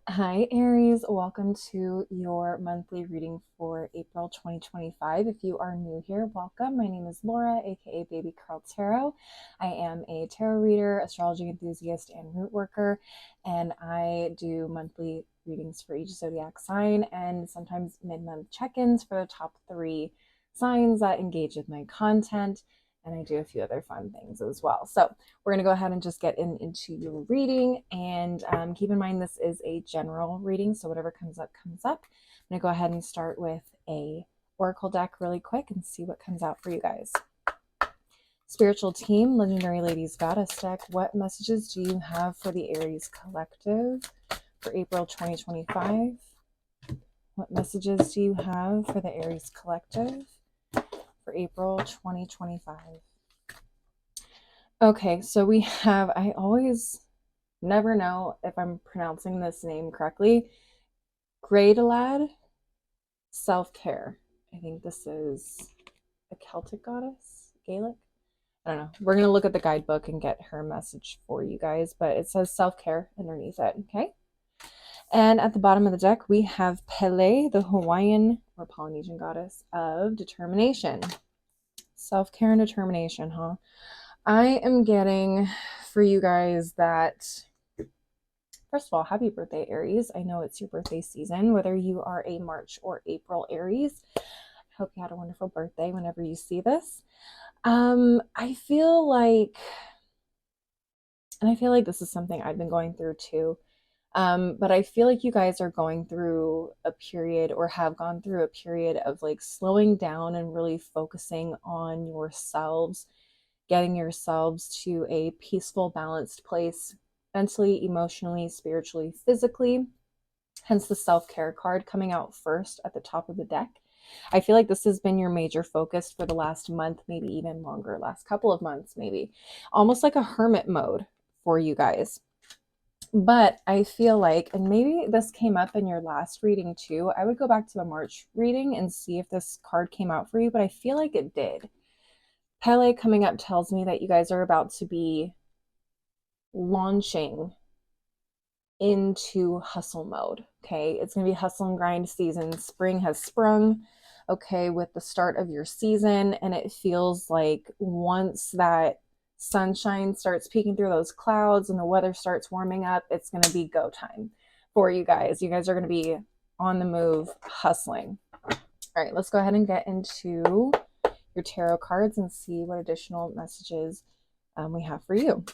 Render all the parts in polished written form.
Hi, Aries. Welcome to your monthly reading for April 2025. If you are new here, welcome. My name is Laura, aka Baby Carl Tarot. I am a tarot reader, astrology enthusiast, and root worker, and I do monthly readings for each zodiac sign and sometimes mid-month check-ins for the top 3 signs that engage with my content. And I do a few other fun things as well. So we're going to go ahead and just get into your reading. And keep in mind, this is a general reading. So whatever comes up, comes up. I'm going to go ahead and start with a oracle deck really quick and see what comes out for you guys. Spiritual team, Legendary Ladies Goddess deck. What messages do you have for the Aries collective for April 2025? What messages do you have for the Aries collective for April 2025? Okay, so we have, I always never know if I'm pronouncing this name correctly. Greydalad, self-care. I think this is a Celtic goddess, Gaelic. I don't know. We're going to look at the guidebook and get her message for you guys, but it says self-care underneath it, okay? And at the bottom of the deck, we have Pele, the Hawaiian or Polynesian goddess of determination. Self-care and determination, huh? I am getting for you guys that, first of all, happy birthday, Aries. I know it's your birthday season, whether you are a March or April Aries. I hope you had a wonderful birthday whenever you see this. I feel like this is something I've been going through too. But I feel like you guys are going through a period or have gone through a period of like slowing down and really focusing on yourselves, getting yourselves to a peaceful, balanced place mentally, emotionally, spiritually, physically. Hence the self-care card coming out first at the top of the deck. I feel like this has been your major focus for the last month, maybe even longer, last couple of months, maybe. Almost like a hermit mode for you guys. But I feel like, and maybe this came up in your last reading too, I would go back to the March reading and see if this card came out for you, but I feel like it did. Pele coming up tells me that you guys are about to be launching into hustle mode. Okay, it's going to be hustle and grind season. Spring has sprung, okay, with the start of your season, and it feels like once that sunshine starts peeking through those clouds and the weather starts warming up, it's going to be go time for you guys. You guys are going to be on the move, hustling. All right, let's go ahead and get into your tarot cards and see what additional messages we have for you.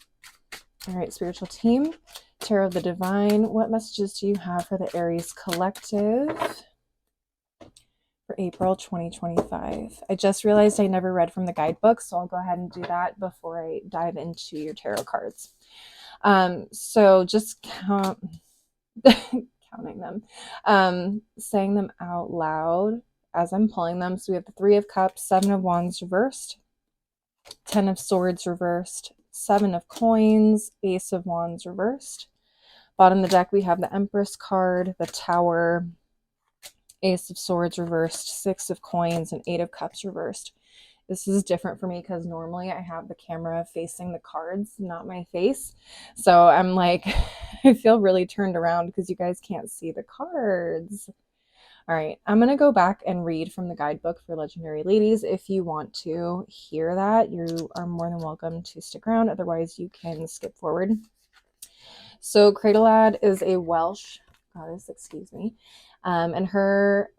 All right, spiritual team, Tarot of the Divine, what messages do you have for the Aries collective for April 2025? I just realized I never read from the guidebook, so I'll go ahead and do that before I dive into your tarot cards. So just counting them, saying them out loud as I'm pulling them. So we have the Three of Cups, Seven of Wands reversed, Ten of Swords reversed, Seven of Coins, Ace of Wands reversed. Bottom of the deck, we have the Empress card, the Tower, Ace of Swords reversed, Six of Coins, and Eight of Cups reversed. This is different for me because normally I have the camera facing the cards, not my face. So I'm like, I feel really turned around because you guys can't see the cards. All right, I'm going to go back and read from the guidebook for Legendary Ladies. If you want to hear that, you are more than welcome to stick around. Otherwise, you can skip forward. So Cradlead is a Welsh goddess, excuse me. And her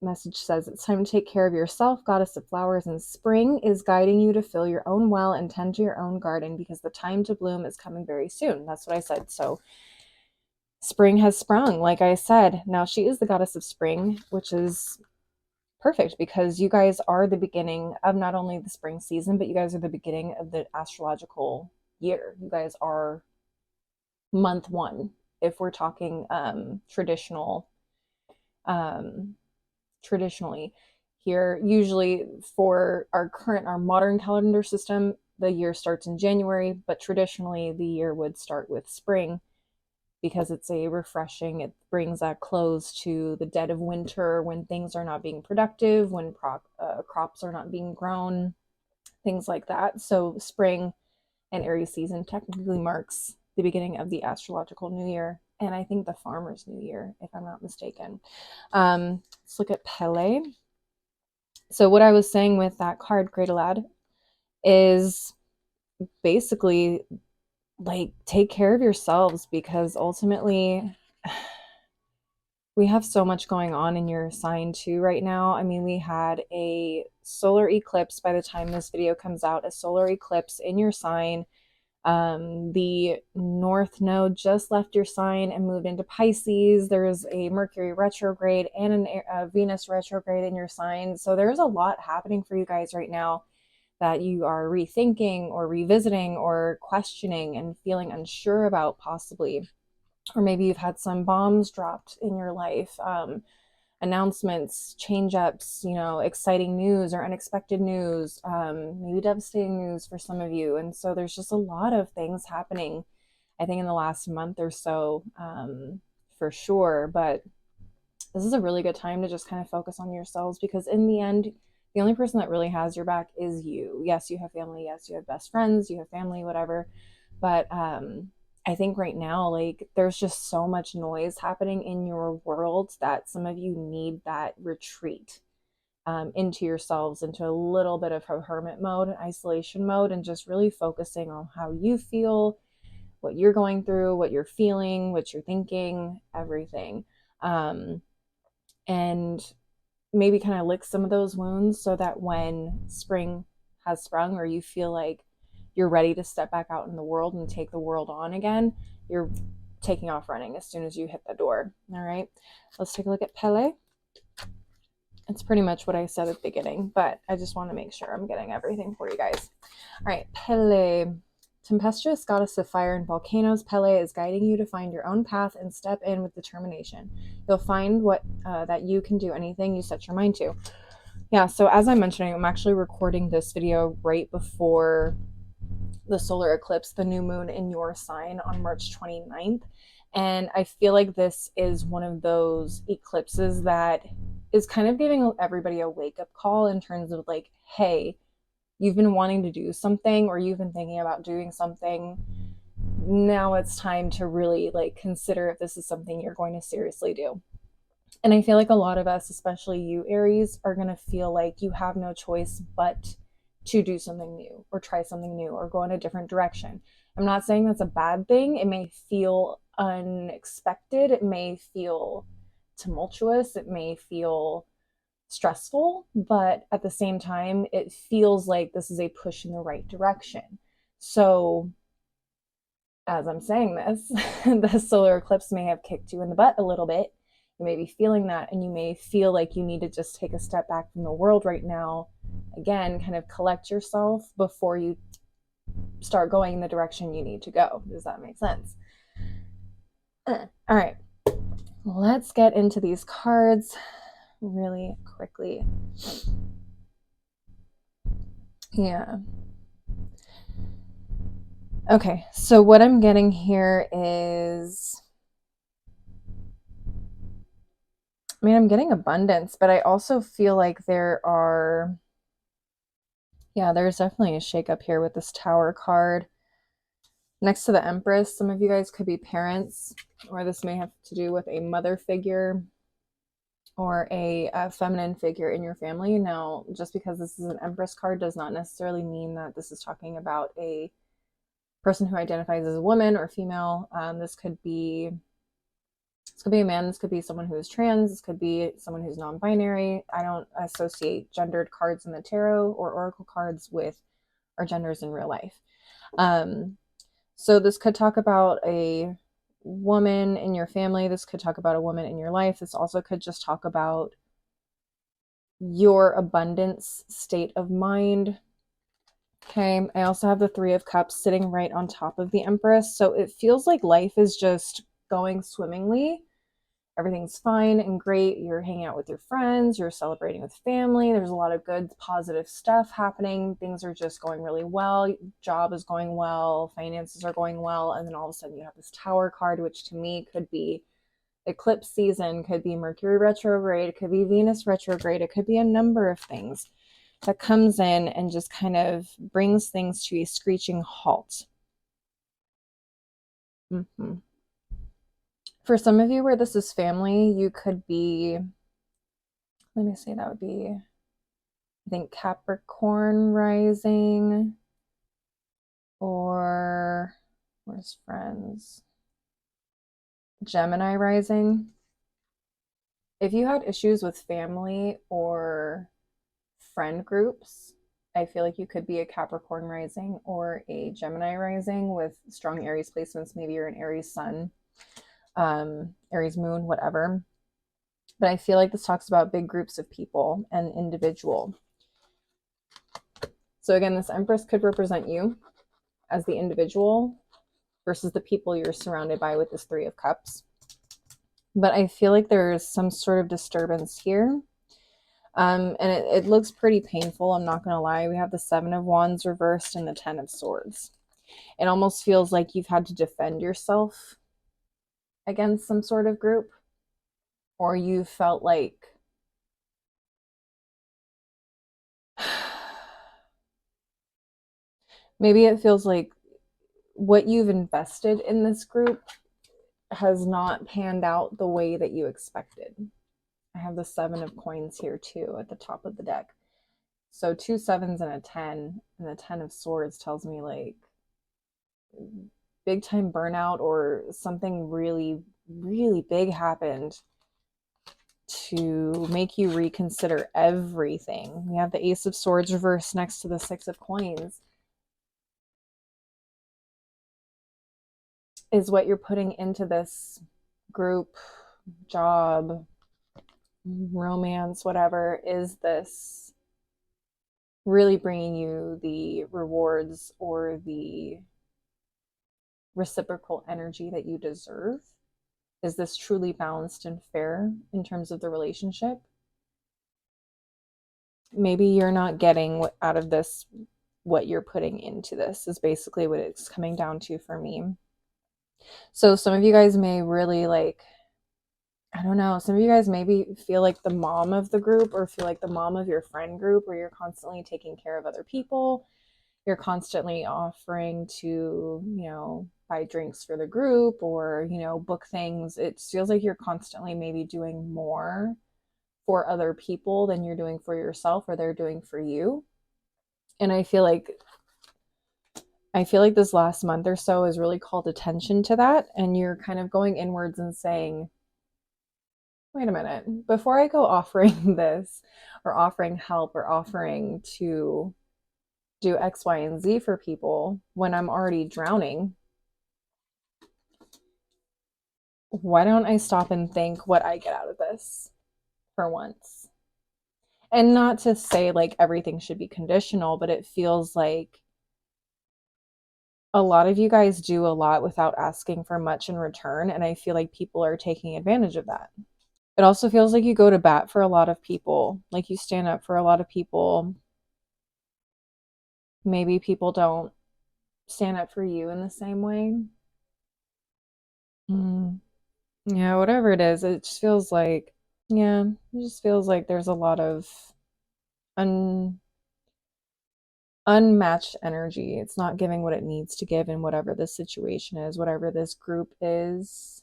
message says, it's time to take care of yourself. Goddess of flowers and spring is guiding you to fill your own well and tend to your own garden because the time to bloom is coming very soon. That's what I said. So spring has sprung, like I said. Now she is the goddess of spring, which is perfect because you guys are the beginning of not only the spring season, but you guys are the beginning of the astrological year. You guys are month one, if we're talking traditionally here. Usually for our modern calendar system, the year starts in January, but traditionally the year would start with spring because it's a refreshing, it brings a close to the dead of winter when things are not being productive, when crops are not being grown, things like that. So spring and Aries season technically marks the beginning of the astrological new year. and I think the Farmer's New Year, if I'm not mistaken. Let's look at Pele. So what I was saying with that card, Great Lad, is basically like take care of yourselves, because ultimately we have so much going on in your sign too right now. I mean, we had a solar eclipse by the time this video comes out, a solar eclipse in your sign. The North Node just left your sign and moved into Pisces. There's a Mercury retrograde and a Venus retrograde in your sign. So there's a lot happening for you guys right now that you are rethinking or revisiting or questioning and feeling unsure about, possibly. Or maybe you've had some bombs dropped in your life, announcements, change ups, exciting news or unexpected news, maybe devastating news for some of you. And so there's just a lot of things happening, I think, in the last month or so, for sure. But this is a really good time to just kind of focus on yourselves, because in the end, the only person that really has your back is you. Yes, you have family. Yes, you have best friends. You have family, whatever. But I think right now, like, there's just so much noise happening in your world that some of you need that retreat into yourselves, into a little bit of a hermit mode, isolation mode, and just really focusing on how you feel, what you're going through, what you're feeling, what you're thinking, everything. And maybe kind of lick some of those wounds so that when spring has sprung, or you feel like you're ready to step back out in the world and take the world on again, you're taking off running as soon as you hit the door. All right, let's take a look at Pele. It's pretty much what I said at the beginning, but I just want to make sure I'm getting everything for you guys. All right, Pele. Tempestuous goddess of fire and volcanoes, Pele is guiding you to find your own path and step in with determination. You'll find that you can do anything you set your mind to. Yeah, so as I'm mentioning, I'm actually recording this video right before the solar eclipse, the new moon in your sign on March 29th. And I feel like this is one of those eclipses that is kind of giving everybody a wake-up call in terms of like, hey, you've been wanting to do something, or you've been thinking about doing something. Now it's time to really like consider if this is something you're going to seriously do. And I feel like a lot of us, especially you Aries, are going to feel like you have no choice but to do something new or try something new or go in a different direction. I'm not saying that's a bad thing. It may feel unexpected. It may feel tumultuous. It may feel stressful, but at the same time, it feels like this is a push in the right direction. So as I'm saying this, the solar eclipse may have kicked you in the butt a little bit. You may be feeling that, and you may feel like you need to just take a step back from the world right now. Again, kind of collect yourself before you start going in the direction you need to go. Does that make sense? All right, let's get into these cards really quickly. Yeah. Okay, so what I'm getting here is, I mean, I'm getting abundance, but I also feel like there's definitely a shakeup here with this Tower card. Next to the Empress, some of you guys could be parents, or this may have to do with a mother figure or a feminine figure in your family. Now, just because this is an Empress card does not necessarily mean that this is talking about a person who identifies as a woman or female. This could be a man, this could be someone who is trans, this could be someone who's non-binary. I don't associate gendered cards in the tarot or oracle cards with our genders in real life. So this could talk about a woman in your family. This could talk about a woman in your life. This also could just talk about your abundance state of mind. Okay, I also have the Three of Cups sitting right on top of the Empress. So it feels like life is just going swimmingly. Everything's fine and great. You're hanging out with your friends. You're celebrating with family. There's a lot of good, positive stuff happening. Things are just going really well. Job is going well. Finances are going well. And then all of a sudden you have this Tower card, which to me could be eclipse season, could be Mercury retrograde, it could be Venus retrograde. It could be a number of things that comes in and just kind of brings things to a screeching halt. For some of you where this is family, you could be, let me see, that would be, I think, Capricorn rising, or where's friends? Gemini rising. If you had issues with family or friend groups, I feel like you could be a Capricorn rising or a Gemini rising with strong Aries placements. Maybe you're an Aries sun, Aries moon, whatever. But I feel like this talks about big groups of people and individual. So again, this Empress could represent you as the individual versus the people you're surrounded by with this Three of Cups. But I feel like there's some sort of disturbance here. And it looks pretty painful, I'm not going to lie. We have the Seven of Wands reversed and the Ten of Swords. It almost feels like you've had to defend yourself against some sort of group, or you felt like maybe it feels like what you've invested in this group has not panned out the way that you expected. I have the Seven of Coins here too at the top of the deck. So 2 sevens and a 10, and the 10 of Swords tells me like big time burnout or something really, really big happened to make you reconsider everything. We have the Ace of Swords reversed next to the Six of Coins. Is what you're putting into this group, job, romance, whatever, is this really bringing you the rewards or the reciprocal energy that you deserve? Is this truly balanced and fair in terms of the relationship? Maybe you're not getting out of this what you're putting into this, is basically what it's coming down to for me. So some of you guys may really like, I don't know, some of you guys maybe feel like the mom of the group or feel like the mom of your friend group, where you're constantly taking care of other people. You're constantly offering to, buy drinks for the group or, book things. It feels like you're constantly maybe doing more for other people than you're doing for yourself or they're doing for you. And I feel like this last month or so has really called attention to that. And you're kind of going inwards and saying, wait a minute, before I go offering this or offering help or offering to do X, Y, and Z for people when I'm already drowning, why don't I stop and think what I get out of this for once? And not to say like everything should be conditional, but it feels like a lot of you guys do a lot without asking for much in return. And I feel like people are taking advantage of that. It also feels like you go to bat for a lot of people, like you stand up for a lot of people. Maybe people don't stand up for you in the same way. Yeah, whatever it is, it just feels like, yeah, it just feels like there's a lot of un unmatched energy. It's not giving what it needs to give in whatever this situation is, whatever this group is.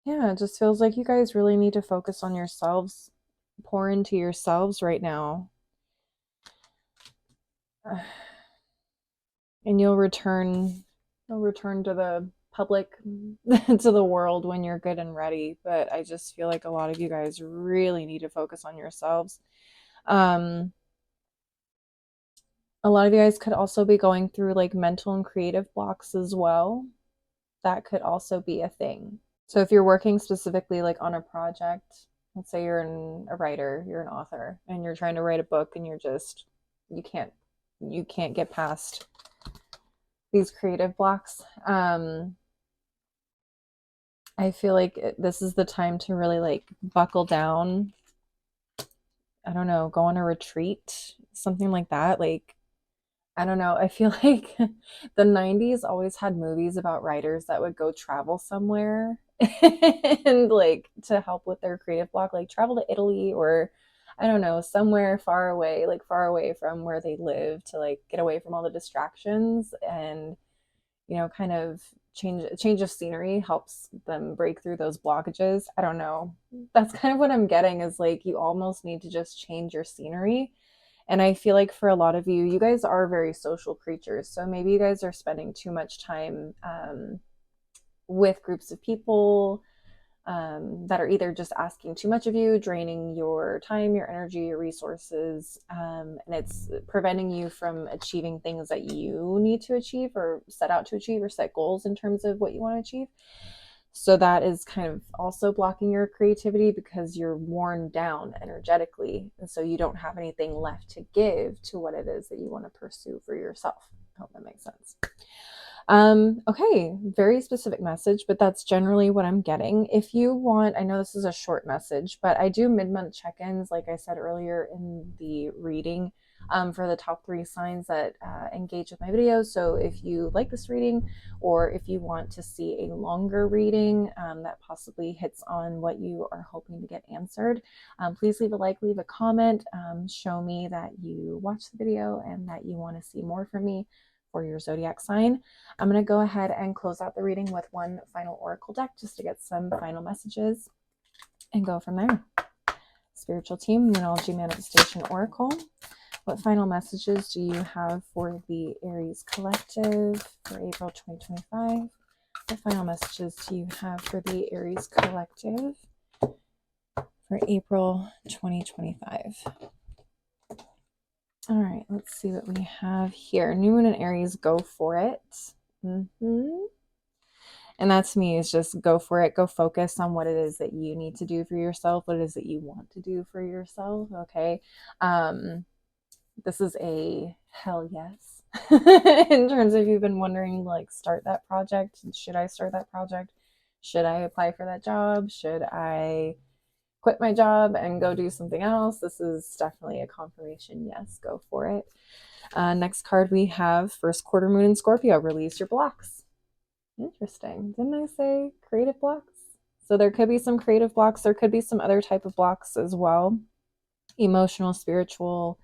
Yeah, it just feels like you guys really need to focus on yourselves, pour into yourselves right now. And you'll return to the public, to the world when you're good and ready. But I just feel like a lot of you guys really need to focus on yourselves. A lot of you guys could also be going through like mental and creative blocks as well. That could also be a thing. So if you're working specifically like on a project, let's say you're a writer, you're an author, and you're trying to write a book and you can't get past these creative blocks. I feel like this is the time to really like buckle down. I don't know, go on a retreat, something like that. Like, I don't know. I feel like the 90s always had movies about writers that would go travel somewhere and like to help with their creative block, like travel to Italy or I don't know, somewhere far away, like far away from where they live to like get away from all the distractions and, kind of change of scenery helps them break through those blockages. I don't know. That's kind of what I'm getting, is like you almost need to just change your scenery. And I feel like for a lot of you, you guys are very social creatures. So maybe you guys are spending too much time with groups of people that are either just asking too much of you, draining your time, your energy, your resources, and it's preventing you from achieving things that you need to achieve or set out to achieve or set goals in terms of what you want to achieve. So that is kind of also blocking your creativity because you're worn down energetically. And so you don't have anything left to give to what it is that you want to pursue for yourself. I hope that makes sense. Okay, very specific message, but that's generally what I'm getting. If you want, I know this is a short message, but I do mid-month check-ins, like I said earlier in the reading, for the top 3 signs that engage with my videos. So if you like this reading, or if you want to see a longer reading that possibly hits on what you are hoping to get answered, please leave a like, leave a comment, show me that you watched the video and that you want to see more from me for your zodiac sign. I'm going to go ahead and close out the reading with one final oracle deck just to get some final messages and go from there. Spiritual team, Numerology Manifestation Oracle. What final messages do you have for the Aries collective for April 2025? What final messages do you have for the Aries collective for April 2025? All right, let's see what we have here. New Moon and Aries, go for it. And that to me is just go for it. Go focus on what it is that you need to do for yourself, what it is that you want to do for yourself. Okay. This is a hell yes. In terms of you've been wondering, like, start that project. Should I start that project? Should I apply for that job? Should I quit my job and go do something else? This is definitely a confirmation. Yes, go for it. Next card we have first quarter moon in Scorpio. Release your blocks. Interesting. Didn't I say creative blocks? So there could be some creative blocks. There could be some other type of blocks as well. Emotional, spiritual,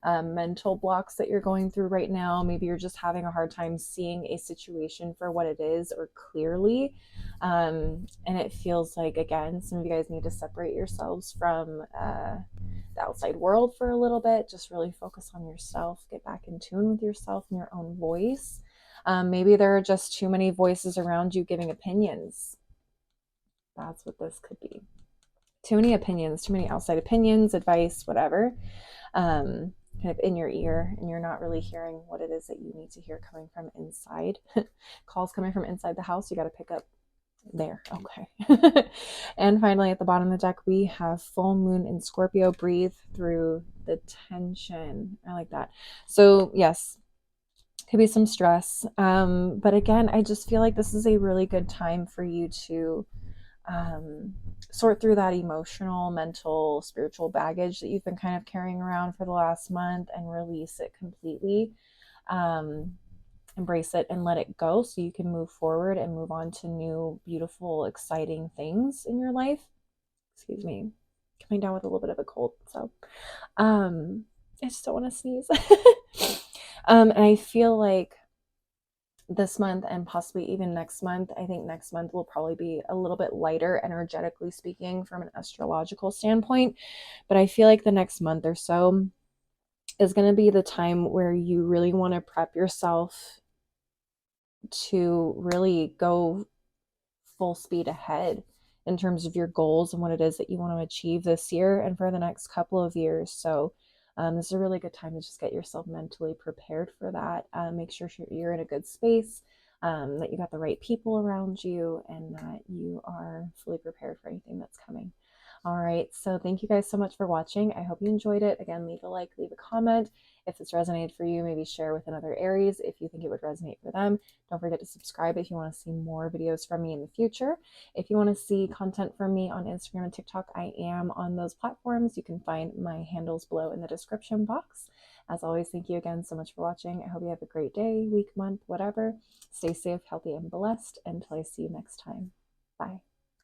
mental blocks that you're going through right now. Maybe you're just having a hard time seeing a situation for what it is or clearly. And it feels like, again, some of you guys need to separate yourselves from the outside world for a little bit. Just really focus on yourself. Get back in tune with yourself and your own voice. Maybe there are just too many voices around you giving opinions. That's what this could be. Too many opinions, too many outside opinions, advice, whatever. Kind of in your ear, and you're not really hearing what it is that you need to hear coming from inside. Calls coming from inside the house, you got to pick up there. Okay. And finally, at the bottom of the deck, we have full moon in Scorpio. Breathe through the tension. I like that. So yes, could be some stress. But again, I just feel like this is a really good time for you to sort through that emotional, mental, spiritual baggage that you've been kind of carrying around for the last month and release it completely. Embrace it and let it go so you can move forward and move on to new, beautiful, exciting things in your life. Excuse me, coming down with a little bit of a cold, so I just don't want to sneeze. And I feel like this month and possibly even next month, I think next month will probably be a little bit lighter energetically speaking from an astrological standpoint, but I feel like the next month or so is going to be the time where you really want to prep yourself to really go full speed ahead in terms of your goals and what it is that you want to achieve this year and for the next couple of years. So this is a really good time to just get yourself mentally prepared for that. Make sure you're in a good space, that you got the right people around you, and that you are fully prepared for anything that's coming. All right, so thank you guys so much for watching. I hope you enjoyed it. Again, leave a like, leave a comment. If this resonated for you, maybe share with another Aries if you think it would resonate for them. Don't forget to subscribe if you want to see more videos from me in the future. If you want to see content from me on Instagram and TikTok, I am on those platforms. You can find my handles below in the description box. As always, thank you again so much for watching. I hope you have a great day, week, month, whatever. Stay safe, healthy, and blessed until I see you next time. Bye.